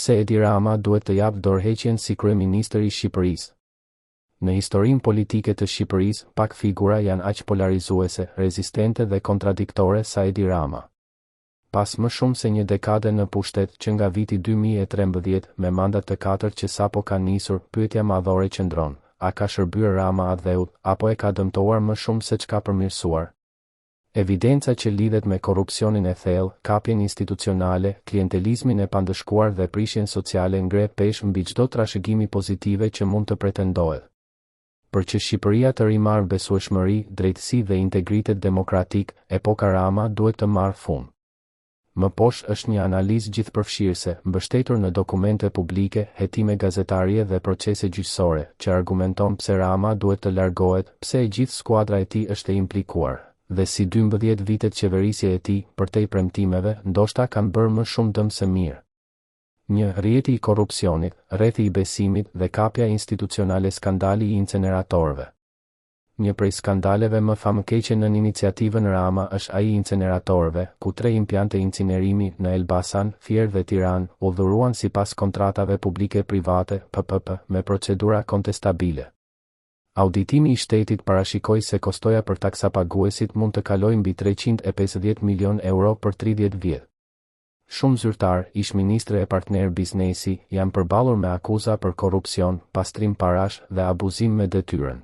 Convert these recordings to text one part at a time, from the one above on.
pse Edi Rama duhet të japë dorëheqjen si kryeministër i Shqipërisë. Në historinë politike të Shqipërisë, pak figura janë aq polarizuese, rezistente dhe kontradiktore sa Edi Rama. Pas më shumë se një dekade në pushtet që nga viti 2013 me mandat të 4 që sapo ka nisur, pyetja madhore qëndron: a ka shërbyer Rama adheut, apo e ka dëmtuar më shumë se çka përmirësuar? Evidenca që lidhet me korrupsionin e thellë, kapjen institucionale, klientelizmin e pandëshkuar dhe prishjen sociale ngre peshë mbi çdo trashëgimi pozitive që mund të pretendohet. Për që Shqipëria të rimarrë besueshmëri, drejtësi dhe integritet demokratik, epoka Rama duhet të marrë fund. Më poshtë është një analizë gjithëpërfshirëse, mbështetur në dokumente publike, hetime gazetarie dhe procese gjyqësore, që argumenton pse Rama duhet të largohet, pse e gjithë skuadra e tij është e implikuar, dhe si 12 vitet qeverisje e tij, përtej premtimeve, ndoshta kanë bërë më shumë dëm se mirë. Një, rrjeti i korrupsionit, rrethi i besimit dhe kapja institucionale, skandali i inceneratorëve. Një prej skandaleve më famëkeqe në iniciativën Rama është ai i inceneratorëve, ku 3 impiante incinerimi në Elbasan, Fier dhe Tiranë udhëruan sipas kontratave publike-private (PPP) me procedura kontestabile. Auditimi i shtetit parashikoi se kostoja për taksapaguesit mund të kalojë mbi 350 milion euro për 30 vjet. Shumë zyrtar, ish-ministre e partner biznesi, janë përballur me akuza për korrupsion, pastrim parash dhe abuzim me detyrën.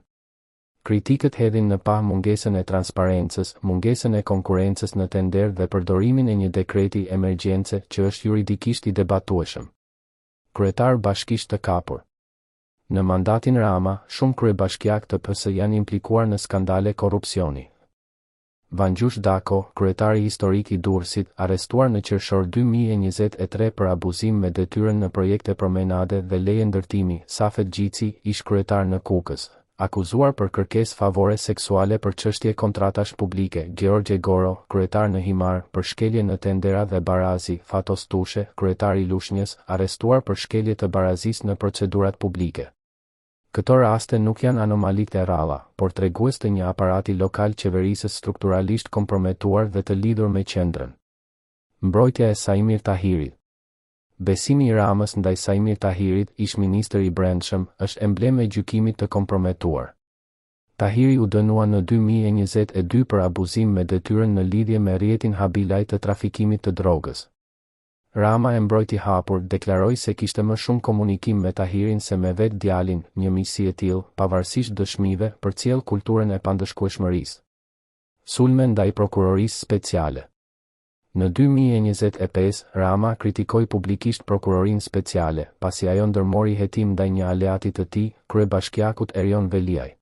Kritikët hedhin në pa mungesën e transparencës, mungesën e konkurrencës në tender dhe përdorimin e një dekreti emergjence që është juridikisht i debatueshëm. Kryetar bashkisht të kapur. Në mandatin Rama, shumë kryebashkiak të PS janë implikuar në skandale korrupsioni. Vangjush Dako, kryetari historik i Durrësit, arrestuar në qershor 2023 për abuzim me detyrën në projekte promenade dhe leje ndërtimi. Safet Gjici, ish kryetar në Kukës, akuzuar për kërkesë favore seksuale për çështje kontratash publike. Gjeorgje Goro, kryetar në Himar, për shkelje në tendera dhe barazi. Fatos Tushe, kryetar i Lushnjës, arrestuar për shkelje të barazisë në procedurat publike. Këto raste nuk janë anomalitë e rralla, por tregues të një aparati lokal qeverisës strukturalisht komprometuar dhe të lidhur me qendrën. Mbrojtja e Saimir Tahirit. Besimi i Ramës ndaj Saimir Tahirit, ish-ministër i brendshëm, është emblem e gjykimit të komprometuar. Tahiri u dënua në 2022 për abuzim me detyrën në lidhje me rrjetin Habilaj të trafikimit të drogës. Rama e mbrojti hapur, deklaroi se kishte më shumë komunikim me Tahirin se me vetë djalin. Një miqësi e tillë, pavarësisht dëshmive, përcjell kulturën e pandëshkueshmërisë. Sulme ndaj prokurorisë speciale. Në 2025, Rama kritikoi publikisht prokurorinë speciale, pasi ajo ndërmori hetim ndaj një aleati të tij, kryebashkiakut Erion Veliaj.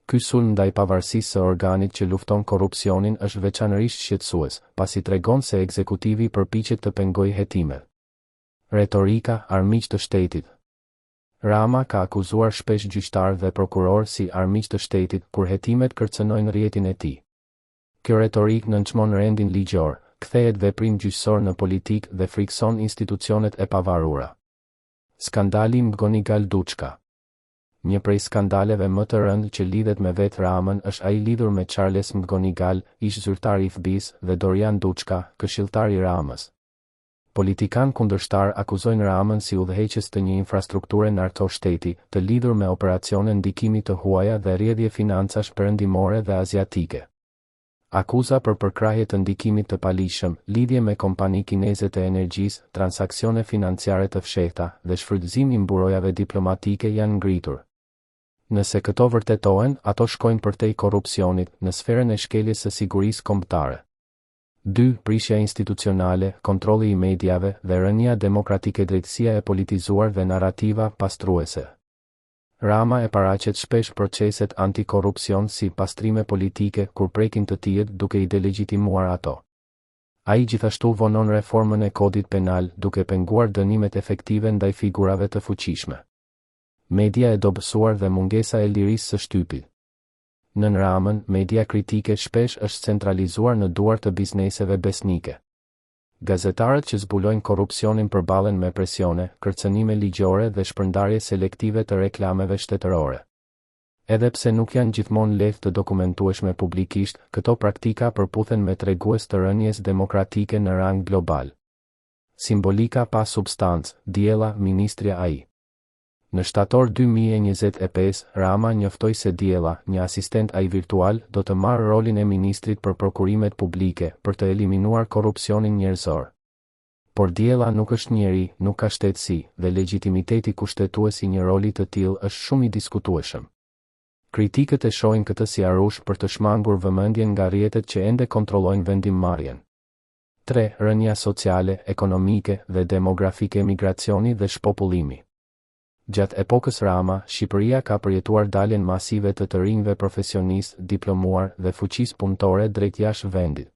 Ky sulm ndaj pavarësisë së organit që lufton korrupsionin është veçanërisht shqetësues, pasi tregon se ekzekutivi përpiqet të pengojë hetimet. Retorika, armiq të shtetit. Rama ka akuzuar shpesh gjyqtar dhe prokuror si armiq të shtetit kur hetimet kërcënojnë rrjetin e tij. Kjo retorik nënçmon rendin ligjor, kthehet veprim gjyqësor në politik dhe frikson institucionet e pavarura. Skandali Mgonigal Duçka. Një prej skandaleve më të rëndë që lidhet me vetë Ramën është ai lidhur me Charles Mgonigal, ish zyrtar i FBI-s, dhe Dorian Duçka, këshilltar i Ramës. Politikan kundërshtar akuzojnë Ramën si udhëheqës të një infrastrukture narko-shteti, të lidhur me operacione ndikimi të huaja dhe rrjedhje financash perëndimore dhe aziatike. Akuza për përkrahje të ndikimit të palishëm, lidhje me kompani kineze të energjisë, transaksione financiare të fshehta dhe shfrytëzim i mburojave diplomatike janë ngritur. Nëse këto vërtetohen, ato shkojnë përtej korrupsionit në sferën e shkeljes së sigurisë kombëtare. 2. Prishja institucionale, kontrolli i mediave dhe rënia demokratike, drejtësia e politizuar dhe narrativa pastruese. Rama e paraqet shpesh proceset antikorrupsion si pastrime politike kur prekin të tillë duke i delegitimuar ato. Ai gjithashtu vonon reformën e kodit penal duke penguar dënimet efektive ndaj figurave të fuqishme. Media e dobësuar dhe mungesa e lirisë së shtypit. Nën Ramën, media kritike shpesh është centralizuar në duart të bizneseve besnike. Gazetarët që zbulojnë korrupsionin përballen me presione, kërcënime ligjore dhe shpërndarje selektive të reklameve shtetërore. Edhe pse nuk janë gjithmonë lehtë të dokumentueshme publikisht, këto praktika përputhen me tregues të rënies demokratike në rang global. Simbolika pa substancë, diella ministria ai. Në shtator 2025, Rama njoftoi se diella, një asistent ai virtual, do të marrë rolin e ministrit për prokurimet publike për të eliminuar korrupsionin njerëzor. Por diella nuk është njeri, nuk ka shtetësi, dhe legitimiteti kushtetues i një roli të tillë është shumë i diskutueshëm. Kritikët e shohin këtë si arush për të shmangur vëmendjen nga rrjetet që ende kontrollojnë vendimmarrjen. 3. Rënja sociale, ekonomike dhe demografike, migracioni dhe shpopullimi. Gjatë epokës Rama, Shqipëria ka përjetuar daljen masive të rinjve profesionistë, diplomuar dhe fuqisë punëtore drejt jashtë vendit.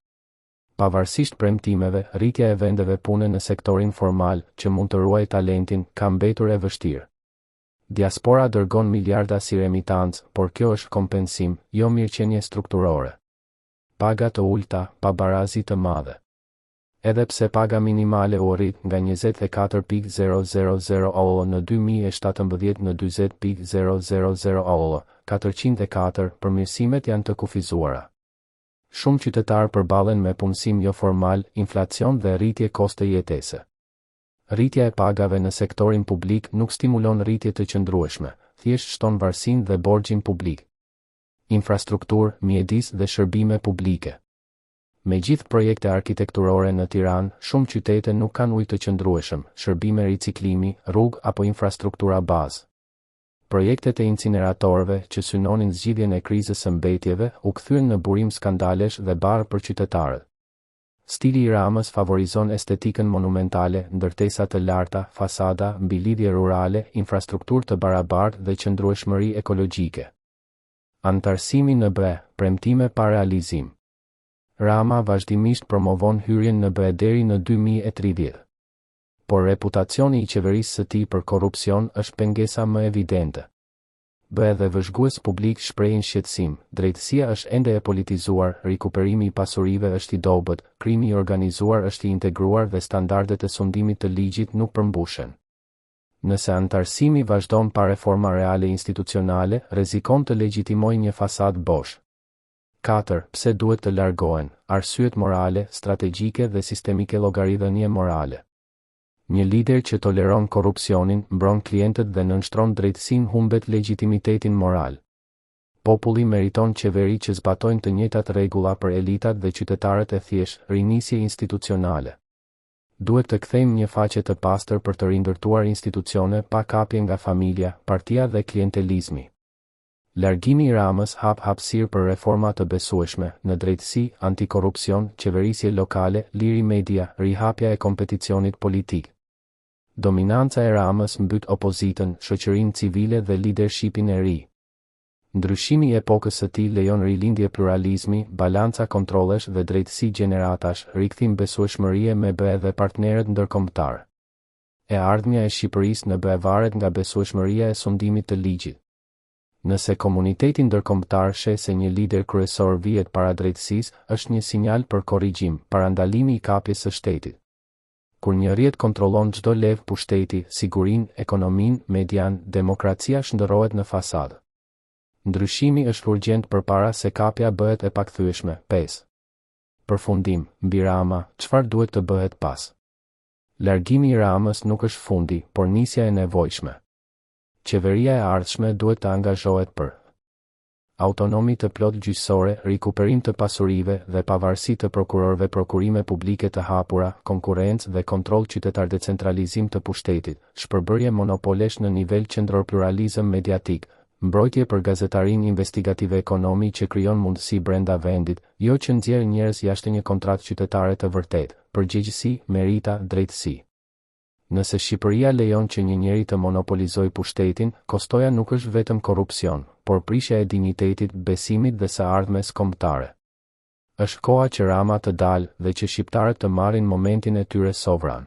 Pavarësisht premtimeve, rritja e vendeve pune në sektorin formal, që mund të ruajë talentin, ka mbetur e vështirë. Diaspora dërgon miliarda si remitancë, por kjo është kompensim, jo mirëqenie strukturore. Paga të ulta, pabarazi të madhe. Edhe pse paga minimale u rrit nga 24.000 euro në 2017 në 20.000 euro, 404, përmirësimet janë të kufizuara. Shumë qytetarë përballen me punësim jo formal, inflacion dhe rritje koste jetese. Rritja e pagave në sektorin publik nuk stimulon rritje të qëndrueshme, thjesht shton varësinë dhe borxhin publik. Infrastrukturë, mjedis dhe shërbime publike. Me gjithë projekte arkitekturore në Tiranë, shumë qytete nuk kanë ujë të qëndrueshëm, shërbime riciklimi, rrugë apo infrastruktura bazë. Projektet e incineratorëve që synonin zgjidhjen e krizës së mbetjeve u kthyen në burim skandalesh dhe barë për qytetarët. Stili i Ramës favorizon estetikën monumentale, ndërtesa të larta, fasada, mbilidhje rurale, infrastrukturë të barabartë dhe qëndrueshmëri ekologjike. Antarësimi në BE, premtime pa realizim. Rama vazhdimisht promovon hyrjen në BE deri në 2030. Por reputacioni i qeverisë së tij për korrupsion është pengesa më evidente. BE dhe vëzhgues publik shprehin shqetësim, drejtësia është ende e politizuar, rikuperimi i pasurive është i dobët, krimi i organizuar është i integruar dhe standardet e sundimit të ligjit nuk përmbushen. Nëse antarësimi vazhdon pa reforma reale institucionale, rrezikon të legjitimojë një fasadë bosh. 4. Pse duhet të largohen? Arsyet morale, strategjike dhe sistemike, llogaridhënie morale. Një lider që toleron korrupsionin, mbron klientët dhe nënshtron drejtësinë humbet legitimitetin moral. Populli meriton qeveri që zbatojnë të njëjtat rregulla për elitat dhe qytetarët e thjeshtë, rinisje institucionale. Duhet të kthejmë një faqe të pastër për të rindërtuar institucione pa kapje nga familja, partia dhe klientelizmi. Largimi i Ramës hap hapësirë për reforma të besueshme në drejtësi, antikorrupsion, qeverisje lokale, liri media, rihapja e kompeticionit politik. Dominanca e Ramës mbyt opozitën, shoqërinë civile dhe leadershipin e ri. Ndryshimi i epokës së tij lejon rilindje pluralizmi, balanca kontrollesh dhe drejtësi gjeneratash, rikthim besueshmërie me BE dhe partnerët ndërkombëtar. E ardhmja e Shqipërisë në BE varet nga besueshmëria e sundimit të ligjit. Nëse komuniteti ndërkombëtar sheh se një lider kryesor vihet para drejtësisë, është një sinjal për korrigjim, parandalimi i kapjes së shtetit. Kur një rrjet kontrollon çdo levë pushteti, sigurinë, ekonominë, median, demokracia shndërrohet në fasadë. Ndryshimi është urgjent përpara se kapja bëhet e pakthyeshme. 5. Përfundim, mbi Rama, çfarë duhet të bëhet pas? Largimi i Ramës nuk është fundi, por nisja e nevojshme. Qeveria e ardhshme duhet të angazhohet për autonomi të plot gjyqësore, rikuperim të pasurive dhe pavarësi të prokurorëve, prokurime publike të hapura, konkurrencë dhe kontroll qytetar, decentralizim të pushtetit, shpërbërje monopolesh në nivel qendror, pluralizëm mediatik, mbrojtje për gazetarinë investigative, ekonomi që krijon mundësi brenda vendit, jo që nxjerr njerëz jashtë një kontratë qytetare të vërtetë, përgjegjësi, merita, drejtësi. Nëse Shqipëria lejon që një njeri të monopolizojë pushtetin, kostoja nuk është vetëm korrupsion, por prishja e dinjitetit, besimit dhe së ardhmes kombëtare. Është koha që Rama të dalë dhe që shqiptarët të marrin momentin e tyre sovran.